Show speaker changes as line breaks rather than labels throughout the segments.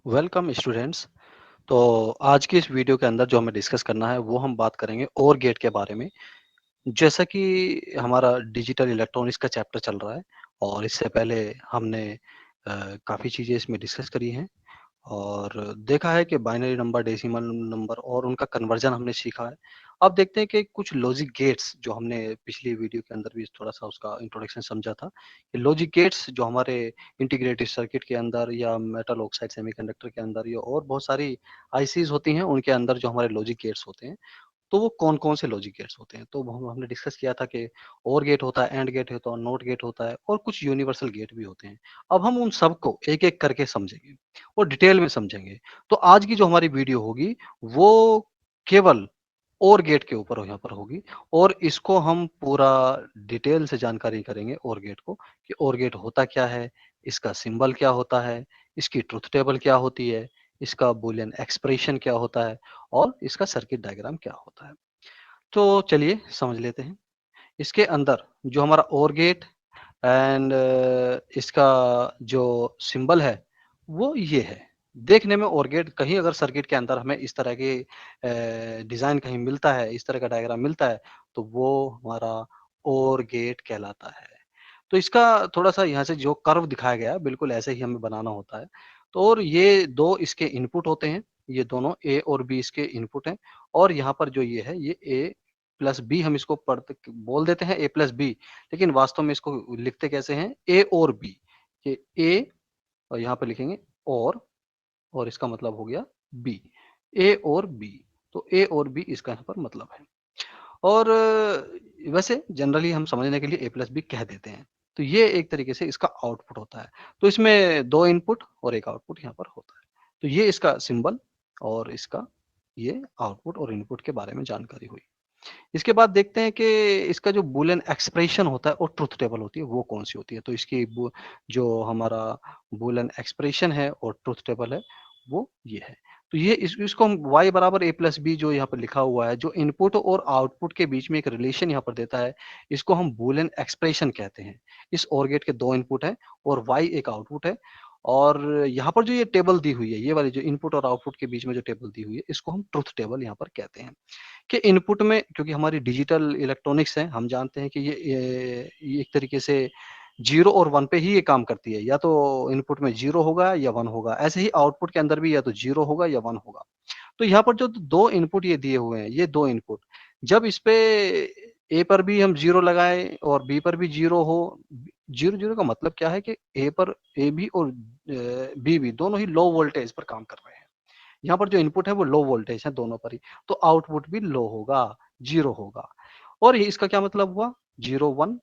Welcome students. तो आज की इस वीडियो के अंदर जो हमें डिस्कस करना है वो हम बात करेंगे ओर गेट के बारे में। जैसा कि हमारा डिजिटल इलेक्ट्रॉनिक्स का चैप्टर चल रहा है और इससे पहले हमने काफ़ी चीज़ें इसमें डिस्कस करी हैं और देखा है कि बाइनरी नंबर, डेसिमल नंबर और उनका कन्वर्जन हमने सीखा है। अब देखते हैं कि कुछ लॉजिक गेट्स जो हमने पिछली वीडियो के अंदर भी थोड़ा-सा उसका इंट्रोडक्शन समझा था, कि लॉजिक गेट्स जो हमारे इंटीग्रेटेड सर्किट के अंदर या मेटल ऑक्साइड सेमीकंडक्टर के अंदर या और बहुत सारी आईसीज़ होती हैं, उनके अंदर जो हमारे लॉजिक गेट्स होते हैं, तो वो कौन-कौन से लॉजिक गेट्स होते हैं? तो वो हमने डिस्कस किया था कि ओर गेट होता है, एंड गेट होता है, नॉट गेट होता है और कुछ यूनिवर्सल गेट भी होते हैं। अब हम उन सबको एक-एक करके समझेंगे और डिटेल में समझेंगे। तो आज की जो हमारी वीडियो होगी, वो केवल ओर गेट के ऊपर यहाँ पर होगी और इसको हम पूरा डिटेल से जानकारी करेंगे ओर गेट को, कि ओर गेट होता क्या है, इसका सिंबल क्या होता है, इसकी ट्रुथ टेबल क्या होती है, इसका बूलियन एक्सप्रेशन क्या होता है और इसका सर्किट डायग्राम क्या होता है। तो चलिए समझ लेते हैं। इसके अंदर जो हमारा ओर गेट एंड इसका जो सिंबल है, वो ये है। देखने में ओर गेट कहीं अगर सर्किट के अंदर हमें इस तरह के डिज़ाइन कहीं मिलता है, इस तरह का डायग्राम मिलता है, तो वो हमारा ओर गेट कहलाता है। तो इसका थोड़ा-सा यहाँ से जो कर्व दिखाया गया है, बिल्कुल ऐसे ही हमें बनाना होता है। तो और ये 2 इसके इनपुट होते हैं, ये दोनों ए और बी इसके इनपुट हैं और यहाँ पर जो ये है, ये ए प्लस बी हम इसको पढ़ते बोल देते हैं ए प्लस बी, लेकिन वास्तव में इसको लिखते कैसे हैं? ए और बी। ये ए और यहाँ पे लिखेंगे और इसका मतलब हो गया बी। ए और बी। तो ए और बी इसका यहाँ पर मतलब है। और वैसे जनरली हम समझने के लिए ए प्लस बी कह देते हैं। तो ये एक तरीके से इसका आउटपुट होता है। तो इसमें 2 इनपुट और 1 आउटपुट यहाँ पर होता है। तो ये इसका सिंबल और इसका ये आउटपुट और इनपुट के बारे में जानकारी हुई। इसके बाद देखते हैं कि इसका जो बूलियन एक्सप्रेशन होता है और ट्रुथ टेबल होती है, वो कौन-सी होती है। तो इसकी बु जो हमारा बूलियन एक्सप्रेशन है और ट्रुथ टेबल है, वो ये है। तो ये इसको हम y बराबर a प्लस बी जो यहाँ पर लिखा हुआ है, जो इनपुट और आउटपुट के बीच में एक रिलेशन यहाँ पर देता है, इसको हम बूलियन एक्सप्रेशन कहते हैं। इस ओर गेट के 2 इनपुट हैं और y एक आउटपुट है और यहाँ पर जो ये टेबल दी हुई है, ये वाली जो इनपुट और आउटपुट के बीच में जो टेबल दी हुई है, इसको हम ट्रुथ टेबल यहाँ पर कहते हैं। कि इनपुट में क्योंकि हमारी डिजिटल इलेक्ट्रॉनिक्स है, हम जानते हैं कि ये एक तरीके से 0 और 1 पे ही ये काम करती है। या तो इनपुट में 0 होगा या 1 होगा। ऐसे ही आउटपुट के अंदर भी या तो 0 होगा या 1 होगा। तो यहाँ पर जो 2 इनपुट ये दिए हुए हैं, ये 2 इनपुट जब इस पे ए पर भी हम 0 लगाएँ और बी पर भी 0 हो, 0-0 का मतलब क्या है कि ए पर ए भी और बी भी दोनों ही लो वोल्टेज पर काम कर रहे हैं। यहाँ पर जो इनपुट है वो लो वोल्टेज है दोनों पर ही, तो आउटपुट भी लो होगा, 0 होगा। और ये इसका क्या मतलब हुआ 0, 1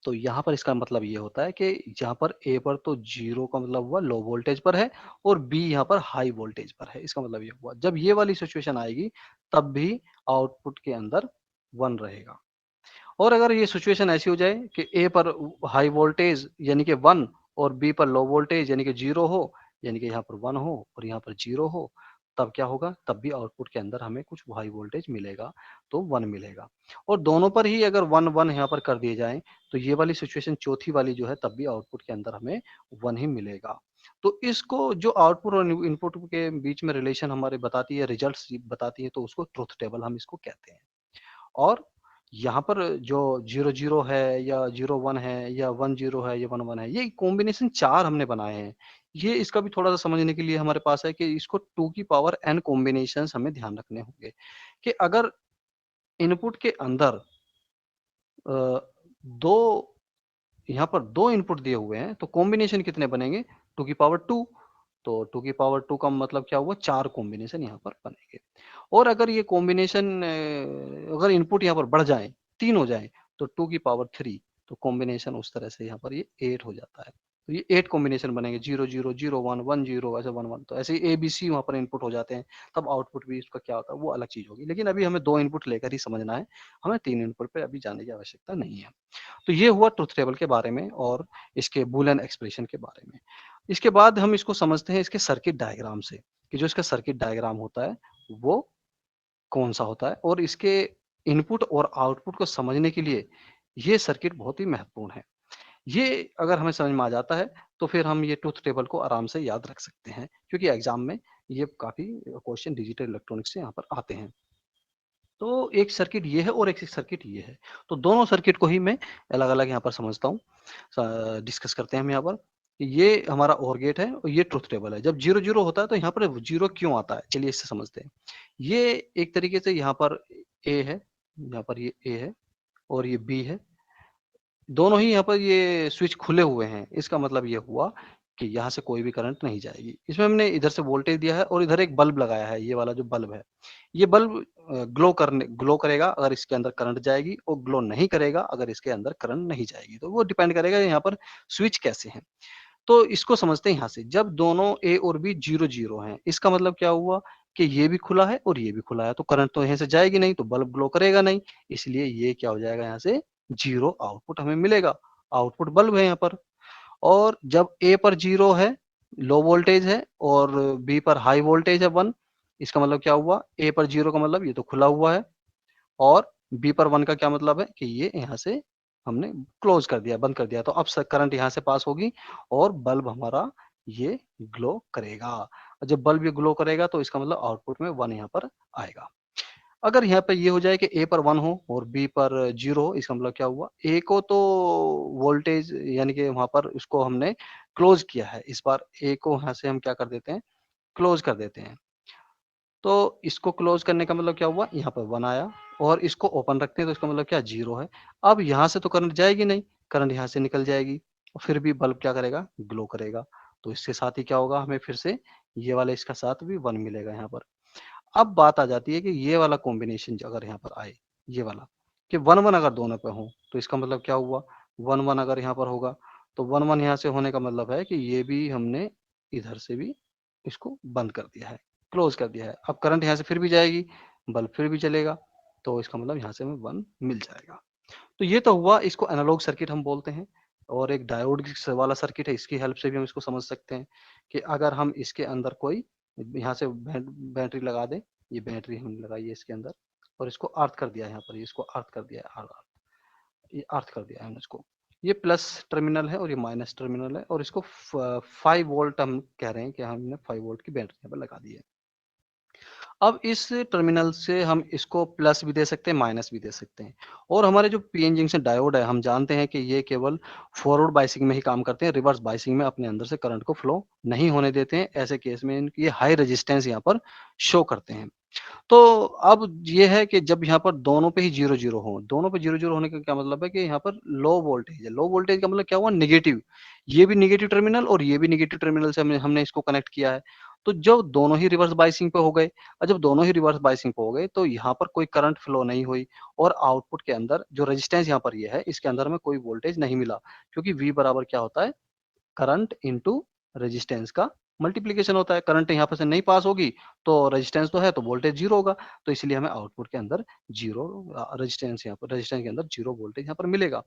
तो यहाँ पर इसका मतलब ये होता है कि जहाँ पर ए पर तो 0 का मतलब हुआ लो वोल्टेज पर है और बी यहाँ पर हाई वोल्टेज पर है। इसका मतलब ये हुआ। जब ये वाली सिचुएशन आएगी तब भी आउटपुट के अंदर 1 रहेगा। और अगर ये सिचुएशन ऐसी हो जाए कि ए पर हाई वोल्टेज यानी कि 1 और बी पर लो वोल्टेज यानी कि 0 हो, यानी कि यहाँ पर 1 हो और यहाँ पर 0 हो, तब क्या होगा? तब भी आउटपुट के अंदर हमें कुछ हाई वोल्टेज मिलेगा, तो 1 मिलेगा। और दोनों पर ही अगर 1, 1 यहाँ पर कर दिए जाएँ, तो ये वाली सिचुएशन चौथी वाली जो है तब भी आउटपुट के अंदर हमें 1 ही मिलेगा। तो इसको जो आउटपुट और इनपुट के बीच में रिलेशन हमारे बताती है, रिजल्ट्स बताती है, तो उसको ट्रुथ टेबल हम इसको कहते हैं। और यहाँ पर जो 0-0 है या 0-1 है या 1-0 है या 1-1 है, ये कॉम्बिनेशन 4 हमने बनाए हैं। ये इसका भी थोड़ा-सा समझने के लिए हमारे पास है कि इसको 2 की पावर n कॉम्बिनेशंस हमें ध्यान रखने होंगे, कि अगर इनपुट के अंदर 2 यहाँ पर 2 इनपुट दिए हुए हैं, तो कॉम्बिनेशन कितने बनेंगे? 2 की पावर 2 तो 2 की पावर 2 का मतलब क्या हुआ? 4 कॉम्बिनेशन यहाँ पर बनेंगे। और अगर ये कॉम्बिनेशन अगर इनपुट यहाँ पर बढ़ जाएँ, 3 हो जाएँ, तो 2 की पावर 3 तो कॉम्बिनेशन उस तरह से यहाँ पर ये 8 हो जाता है। तो ये 8 कॉम्बिनेशन बनेंगे 0, 0, 0, 1, 1, 0 ऐसे 1, 1 तो ऐसे ही एबीसी वहाँ पर इनपुट हो जाते हैं। तब आउटपुट भी इसका क्या होता है, वो अलग चीज़ होगी। लेकिन अभी हमें 2 इनपुट लेकर ही समझना है, हमें 3 इनपुट पे अभी जाने की आवश्यकता नहीं है। तो ये हुआ ट्रुथ टेबल के बारे में और इसके बूलियन एक्सप्रेशन के बारे में। इसके बाद हम इसको समझते हैं इसके सर्किट डायग्राम से, कि जो इसका सर्किट डायग्राम होता है, वो कौन-सा होता है और इसके इनपुट और आउटपुट को समझने के लिए ये सर्किट बहुत ही महत्वपूर्ण है। ये अगर हमें समझ में आ जाता है, तो फिर हम ये ट्रुथ टेबल को आराम से याद रख सकते हैं, क्योंकि एग्ज़ाम में ये काफ़ी क्वेश्चन डिजिटल इलेक्ट्रॉनिक्स से यहाँ पर आते हैं। तो एक सर्किट ये है और एक सर्किट ये है। तो दोनों सर्किट को ही मैं अलग-अलग यहाँ पर समझता हूँ। डिस्कस करते हैं हम यहाँ पर। ये हमारा ओर गेट है और ये ट्रुथ टेबल है। जब 0-0 होता है तो यहाँ पर 0 क्यों आता है? चलिए इससे समझते हैं। ये एक तरीके से यहाँ पर ए है, यहाँ पर ये ए है और ये बी है। दोनों ही यहाँ पर ये स्विच खुले हुए हैं। इसका मतलब ये हुआ कि यहाँ से कोई भी करंट नहीं जाएगी। इसमें हमने इधर से वोल्टेज दिया है और इधर एक बल्ब लगाया है, ये वाला जो बल्ब है। ये बल्ब ग्लो करेगा अगर इसके अंदर करंट जाएगी और ग्लो नहीं करेगा अगर इसके अंदर करंट नहीं जाएगी। तो वो डिपेंड करेगा यहाँ पर स्विच कैसे हैं। तो इसको समझते हैं यहाँ से, जब दोनों ए और बी 0-0 हैं, इसका मतलब क्या हुआ कि ये भी खुला है और ये भी खुला है, तो करंट तो यहाँ से जाएगी नहीं, तो बल्ब ग्लो करेगा नहीं, इसलिए ये क्या हो जाएगा यहाँ से 0 आउटपुट हमें मिलेगा। आउटपुट बल्ब है यहाँ पर। और जब ए पर 0 है, लो वोल्टेज है और बी पर हाई वोल्टेज है 1, इसका मतलब क्या हुआ? ए पर 0 का मतलब ये तो खुला हुआ है और बी पर 1 का क्या मतलब है कि ये यहाँ से हमने क्लोज कर दिया, बंद कर दिया। तो अब करंट यहाँ से पास होगी और बल्ब हमारा ये ग्लो करेगा। और जब बल्ब ये ग्लो करेगा तो इसका मतलब आउटपुट में 1 यहाँ पर आएगा। अगर यहाँ पे ये हो जाए कि ए पर 1 हो और बी पर 0 हो, इसका मतलब क्या हुआ? ए को तो वोल्टेज यानी कि वहाँ पर उसको हमने क्लोज किया है। इस बार ए को यहाँ से हम क्या कर देते हैं? क्लोज कर देते हैं। तो इसको क्लोज़ करने का मतलब क्या हुआ? यहाँ पर 1 आया और इसको ओपन रखते हैं तो इसका मतलब क्या 0 है। अब यहाँ से तो करंट जाएगी नहीं, करंट यहाँ से निकल जाएगी। फिर भी बल्ब क्या करेगा? ग्लो करेगा। तो इसके साथ ही क्या होगा? हमें फिर से ये वाला इसका साथ भी 1 मिलेगा यहाँ पर। अब बात आ जाती है कि ये वाला कॉम्बिनेशन अगर यहाँ पर आए, ये वाला, कि 1-1 अगर दोनों पे हो, तो इसका मतलब क्या हुआ? 1-1 अगर यहाँ पर होगा, तो 1-1 यहाँ से होने का मतलब है कि ये भी हमने इधर से भी इसको बंद कर दिया है, क्लोज़ कर दिया है। अब करंट यहाँ से फिर भी जाएगी, बल्ब फिर भी चलेगा, तो इसका मतलब यहाँ से हमें 1 मिल जाएगा। तो ये तो हुआ, इसको एनालॉग सर्किट हम बोलते हैं। और एक डायोड वाला सर्किट है, इसकी हेल्प से भी हम इसको समझ सकते हैं कि अगर हम इसके अंदर कोई यहाँ से बैटरी लगा दें, ये बैटरी हमने लगाई है इसके अंदर और इसको अर्थ कर दिया है, यहाँ पर इसको अर्थ कर दिया है, ये अर्थ कर दिया है हमने इसको। ये प्लस टर्मिनल है और ये माइनस टर्मिनल है और इसको 5 वोल्ट हम कह रहे हैं कि हमने 5 वोल्ट की बैटरी यहाँ पर लगा दी है। अब इस टर्मिनल से हम इसको प्लस भी दे सकते हैं, माइनस भी दे सकते हैं। और हमारे जो पीएन जंक्शन डायोड है, हम जानते हैं कि ये केवल फॉरवर्ड बायसिंग में ही काम करते हैं, रिवर्स बायसिंग में अपने अंदर से करंट को फ्लो नहीं होने देते हैं। ऐसे केस में इनकी ये हाई रेजिस्टेंस यहाँ पर शो करते हैं। तो अब ये है कि जब यहाँ पर दोनों पे ही 0-0 हो, दोनों पे 0-0 होने का क्या मतलब है कि यहाँ पर लो वोल्टेज है। लो वोल्टेज का मतलब क्या हुआ? नेगेटिव। ये भी नेगेटिव टर्मिनल और ये भी नेगेटिव टर्मिनल से हमने इसको कनेक्ट किया है। तो जब दोनों ही रिवर्स बायसिंग पे हो गए और जब दोनों ही रिवर्स बायसिंग पे हो गए, तो यहाँ पर कोई करंट फ्लो नहीं हुई और आउटपुट के अंदर जो रेजिस्टेंस यहाँ पर ये है, इसके अंदर हमें कोई वोल्टेज नहीं मिला, क्योंकि V बराबर क्या होता है? करंट इंटू रेजिस्टेंस का मल्टीप्लीकेशन होता है। करंट यहाँ पर से नहीं पास होगी तो रेजिस्टेंस तो है, तो वोल्टेज 0 होगा। तो इसलिए हमें आउटपुट के अंदर 0 रेजिस्टेंस यहाँ पर, रेजिस्टेंस के अंदर 0 वोल्टेज यहाँ पर मिलेगा।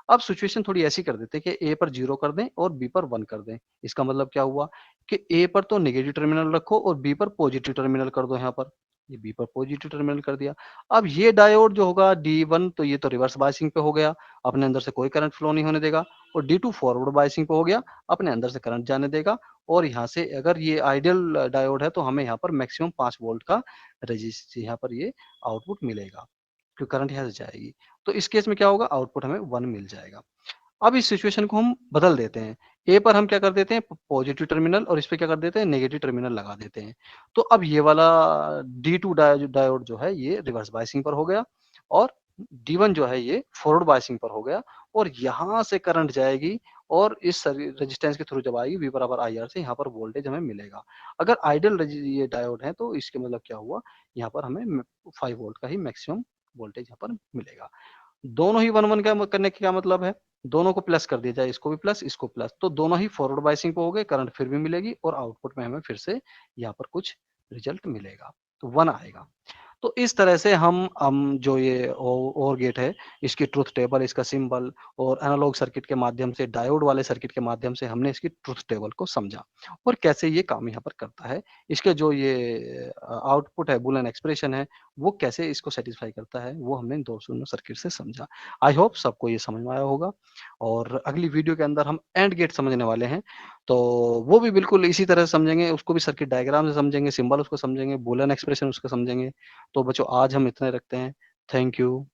अब सिचुएशन थोड़ी ऐसी कर देते हैं कि ए पर 0 कर दें और बी पर 1 कर दें। इसका मतलब क्या हुआ कि ए पर तो नेगेटिव टर्मिनल रखो और बी पर पॉजिटिव टर्मिनल कर दो यहाँ पर। ये बी पर पॉजिटिव टर्मिनल कर दिया। अब ये डायोड जो होगा D1, तो ये तो रिवर्स बायसिंग पे हो गया, अपने अंदर से कोई करंट फ्लो नहीं होने देगा। और D2 फॉरवर्ड बायसिंग पे हो गया, अपने अंदर से करंट जाने देगा। और यहाँ से अगर ये आइडियल डायोड है तो हमें यहाँ पर मैक्सिमम 5 वोल्ट का यहाँ पर ये आउटपुट मिलेगा, क्योंकि करंट यहाँ से जाएगी। तो इस केस में क्या होगा? आउटपुट हमें 1 मिल जाएगा। अब इस सिचुएशन को हम बदल देते हैं। ए पर हम क्या कर देते हैं? पॉजिटिव टर्मिनल और इस पे क्या कर देते हैं? नेगेटिव टर्मिनल लगा देते हैं। तो अब ये वाला D2 डायोड जो है ये रिवर्स बायसिंग पर हो गया और D1 जो है ये फॉरवर्ड बायसिंग पर हो गया और यहाँ से करंट जाएगी और इस रेजिस्टेंस के थ्रू जब आएगी V बराबर IR से यहाँ पर वोल्टेज हमें मिलेगा। अगर आइडियल ये डायोड है तो इसके मतलब क्या हुआ? यहाँ पर हमें 5 वोल्ट का ही मैक्सिमम वोल्टेज यहाँ पर मिलेगा। दोनों ही 1-1 का करने का क्या मतलब है? दोनों को प्लस कर दिया जाए, इसको भी प्लस, इसको प्लस, तो दोनों ही फॉरवर्ड बायसिंग पे हो गए, करंट फिर भी मिलेगी और आउटपुट में हमें फिर से यहाँ पर कुछ रिजल्ट मिलेगा, तो 1 आएगा। तो इस तरह से हम जो ये ओर गेट है, इसकी ट्रुथ टेबल, इसका सिंबल और एनालॉग सर्किट के माध्यम से, डायोड वाले सर्किट के माध्यम से हमने इसकी ट्रुथ टेबल को समझा और कैसे ये काम यहाँ पर करता है। इसके जो ये आउटपुट है, बूलियन एक्सप्रेशन है, वो कैसे इसको सैटिस्फाई करता है, वो हमने इन 2 सर्किट से समझा। आई होप सबको ये समझ में आया होगा और अगली वीडियो के अंदर हम एंड गेट समझने वाले हैं। तो वो भी बिल्कुल इसी तरह से समझेंगे, उसको भी सर्किट डायग्राम से समझेंगे, सिंबल उसको समझेंगे, बूलियन एक्सप्रेशन उसको समझेंगे। तो बच्चों आज हम इतना रखते हैं। Thank you.